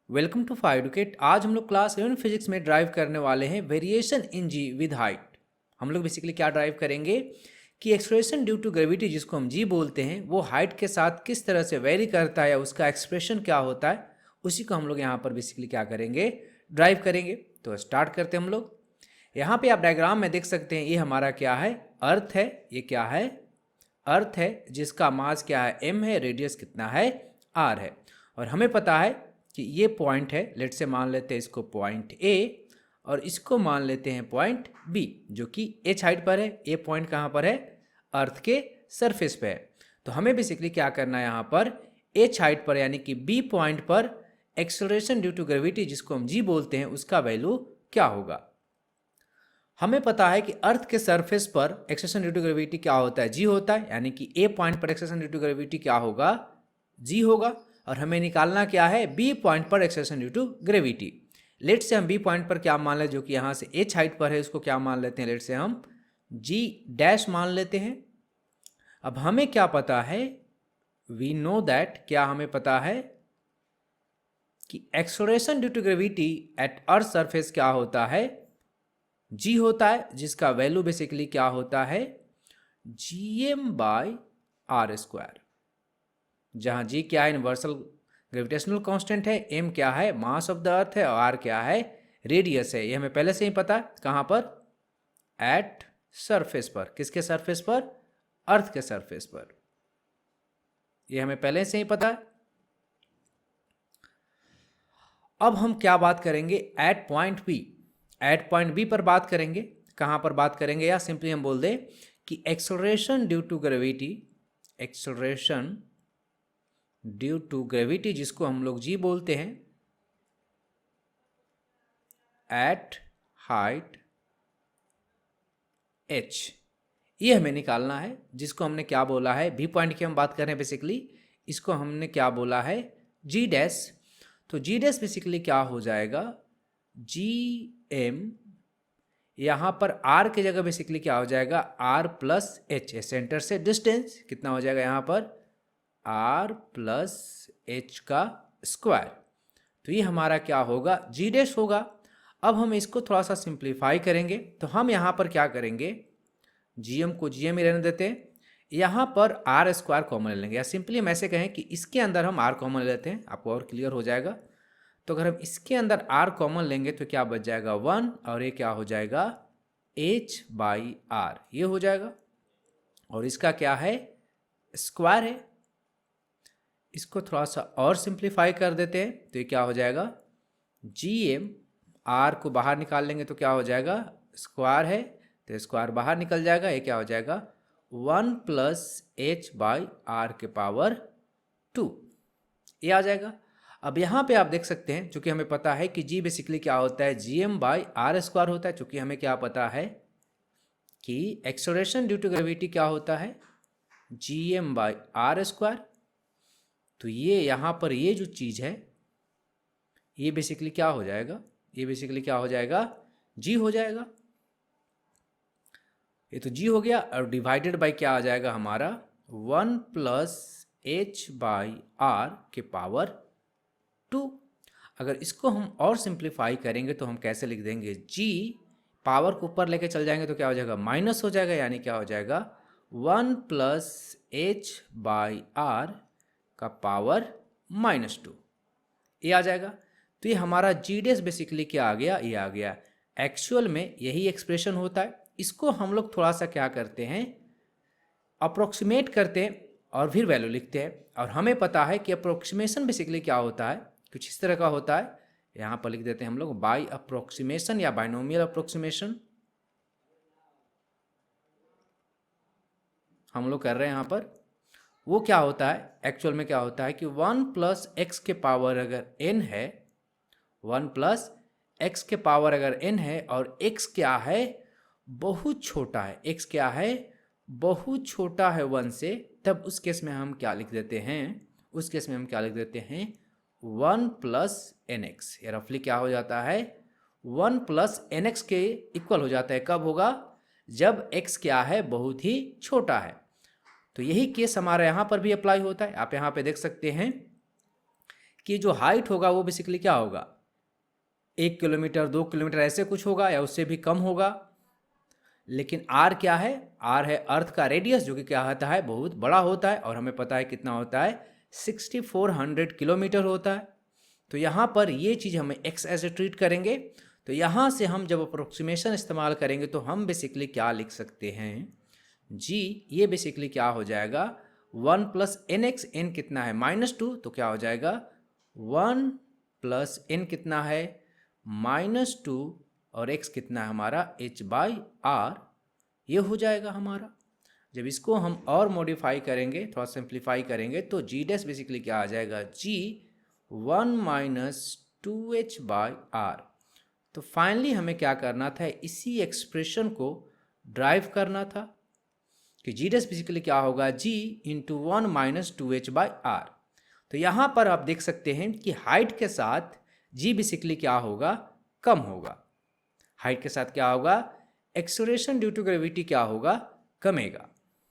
Welcome to five educate. आज हम लोग क्लास 11 फिजिक्स में ड्राइव करने वाले हैं variation in g with height. हम लोग बेसिकली क्या ड्राइव करेंगे कि एक्सप्रेशन ड्यू टू ग्रेविटी जिसको हम जी बोलते हैं वो हाइट के साथ किस तरह से वेरी करता है या उसका एक्सप्रेशन क्या होता है, उसी को हम लोग यहाँ पर बेसिकली क्या करेंगे, ड्राइव करेंगे। तो स्टार्ट करते हैं हम लोग। यहाँ पे आप डायग्राम में देख सकते हैं ये हमारा क्या है, अर्थ है। ये क्या है, अर्थ है जिसका मास क्या है, m है, रेडियस कितना है, r है। और हमें पता है कि ये पॉइंट है, लेट से मान लेते हैं इसको पॉइंट A और इसको मान लेते हैं पॉइंट B जो कि h हाइट पर है। ये पॉइंट कहाँ पर है, अर्थ के सरफेस पे है। तो हमें बेसिकली क्या करना है यहाँ पर, h हाइट पर यानी कि B पॉइंट पर एक्सेलरेशन ड्यू टू ग्रेविटी जिसको हम g बोलते हैं उसका वैल्यू क्या होगा। हमें पता है कि अर्थ के सरफेस पर एक्सेलरेशन ड्यू टू ग्रेविटी क्या होता है, g होता है, यानी कि A पॉइंट पर एक्सेलरेशन ड्यू टू ग्रेविटी क्या होगा, g होगा। और हमें निकालना क्या है, बी पॉइंट पर acceleration due to gravity. Let से हम बी पॉइंट पर क्या मान लें, जो कि यहाँ से एच हाइट पर है, उसको क्या मान लेते हैं, लेट से हम जी डैश मान लेते हैं। अब हमें क्या पता है, वी नो दैट, क्या हमें पता है कि acceleration due to gravity at earth surface क्या होता है, जी होता है, जिसका वैल्यू बेसिकली क्या होता है, gm/r², जहां जी क्या है, यूनिवर्सल ग्रेविटेशनल कांस्टेंट है, m क्या है, मास ऑफ द अर्थ है, और r क्या है, रेडियस है। ये हमें पहले से ही पता है। कहां पर, एट सरफेस पर। किसके सरफेस पर, अर्थ के सरफेस पर। ये हमें पहले से ही पता है। अब हम क्या बात करेंगे, at point B. At point B पर बात करेंगे। कहां पर बात करेंगे, या सिंपली हम बोल दें कि acceleration due to gravity, acceleration due to gravity जिसको हम लोग जी बोलते हैं, एट हाइट h, ये हमें निकालना है। जिसको हमने क्या बोला है, बी पॉइंट की हम बात कर रहे हैं बेसिकली, इसको हमने क्या बोला है, जी डैश। तो जी डैश बेसिकली क्या हो जाएगा, जी एम, यहाँ पर r की जगह बेसिकली क्या हो जाएगा, r प्लस एच, सेंटर से डिस्टेंस कितना हो जाएगा यहाँ पर, r प्लस एच का स्क्वायर। तो ये हमारा क्या होगा, जी डैश होगा। अब हम इसको थोड़ा सा सिंप्लीफाई करेंगे। तो हम यहाँ पर क्या करेंगे, जीएम को जीएम ही रहने देते हैं, यहाँ पर आर स्क्वायर कॉमन ले लेंगे, या सिंपली हम ऐसे कहें कि इसके अंदर हम आर कॉमन ले लेते हैं, आपको और क्लियर हो जाएगा। तो अगर हम इसके अंदर आर कॉमन लेंगे तो क्या बच जाएगा, 1, और ये क्या हो जाएगा, h/r, ये हो जाएगा। और इसका क्या है, स्क्वायर है। इसको थोड़ा सा और सिंप्लीफाई कर देते हैं तो ये क्या हो जाएगा, जीएम, आर को बाहर निकाल लेंगे तो क्या हो जाएगा, स्क्वायर है, तो स्क्वायर बाहर निकल जाएगा। ये क्या हो जाएगा, 1 प्लस h/r के पावर 2, ये आ जाएगा। अब यहाँ पे आप देख सकते हैं, चूंकि हमें पता है कि g बेसिकली क्या होता है, gm/r² होता है। चूंकि हमें क्या पता है कि एक्सेलरेशन ड्यू टू ग्रेविटी क्या होता है, gm/r²। तो ये यहाँ पर ये जो चीज़ है, ये बेसिकली क्या हो जाएगा, ये बेसिकली क्या हो जाएगा, जी हो जाएगा। ये तो जी हो गया, और डिवाइडेड बाय क्या आ जाएगा हमारा, 1 प्लस h/r के पावर 2। अगर इसको हम और सिंप्लीफाई करेंगे तो हम कैसे लिख देंगे, जी पावर को ऊपर लेके चल जाएंगे तो क्या हो जाएगा, माइनस हो जाएगा, यानी क्या हो जाएगा, 1 प्लस h/r का पावर -2, ये आ जाएगा। तो ये हमारा जी डैश बेसिकली क्या आ गया, ये आ गया। एक्चुअल में यही एक्सप्रेशन होता है। इसको हम लोग थोड़ा सा क्या करते हैं, अप्रोक्सीमेट करते हैं और फिर वैल्यू लिखते हैं। और हमें पता है कि अप्रोक्सीमेशन बेसिकली क्या होता है, कुछ इस तरह का होता है। यहाँ पर लिख देते हैं हम लोग बाय अप्रोक्सीमेशन या बाइनोमियल अप्रोक्सीमेशन हम लोग कर रहे हैं यहाँ पर। वो क्या होता है, एक्चुअल में क्या होता है कि 1 प्लस एक्स के पावर अगर n है, 1 प्लस एक्स के पावर अगर n है, और x क्या है, बहुत छोटा है, x क्या है, बहुत छोटा है 1 से, तब उस केस में हम क्या लिख देते हैं, उस केस में हम क्या लिख देते हैं, 1 प्लस nx। ये रफली क्या हो जाता है, 1 प्लस nx के इक्वल हो जाता है। कब होगा, जब x क्या है, बहुत ही छोटा है। तो यही केस हमारे यहाँ पर भी अप्लाई होता है। आप यहाँ पे देख सकते हैं कि जो हाइट होगा वो बेसिकली क्या होगा, 1 किलोमीटर 2 किलोमीटर ऐसे कुछ होगा या उससे भी कम होगा। लेकिन आर क्या है, आर है अर्थ का रेडियस जो कि क्या होता है, बहुत बड़ा होता है, और हमें पता है कितना होता है, 6400 किलोमीटर होता है। तो यहाँ पर ये चीज़ हमें एक्स ऐसे ट्रीट करेंगे। तो यहाँ से हम जब अप्रोक्सीमेशन इस्तेमाल करेंगे तो हम बेसिकली क्या लिख सकते हैं, जी ये बेसिकली क्या हो जाएगा, 1 प्लस एन एक्स, एन कितना है -2, तो क्या हो जाएगा 1 प्लस एन कितना है -2, और x कितना है हमारा h/r, ये हो जाएगा हमारा। जब इसको हम और मॉडिफाई करेंगे, थोड़ा सिंप्लीफाई करेंगे, तो जी डैश बेसिकली क्या आ जाएगा, g 1 - 2h/r। तो फाइनली हमें क्या करना था, इसी एक्सप्रेशन को ड्राइव करना था कि जी डैश बेसिकली क्या होगा, g × 1 - 2h/r। तो यहाँ पर आप देख सकते हैं कि हाइट के साथ g बेसिकली क्या होगा, कम होगा। हाइट के साथ क्या होगा, एक्सेलरेशन ड्यू टू ग्रेविटी क्या होगा, कमेगा।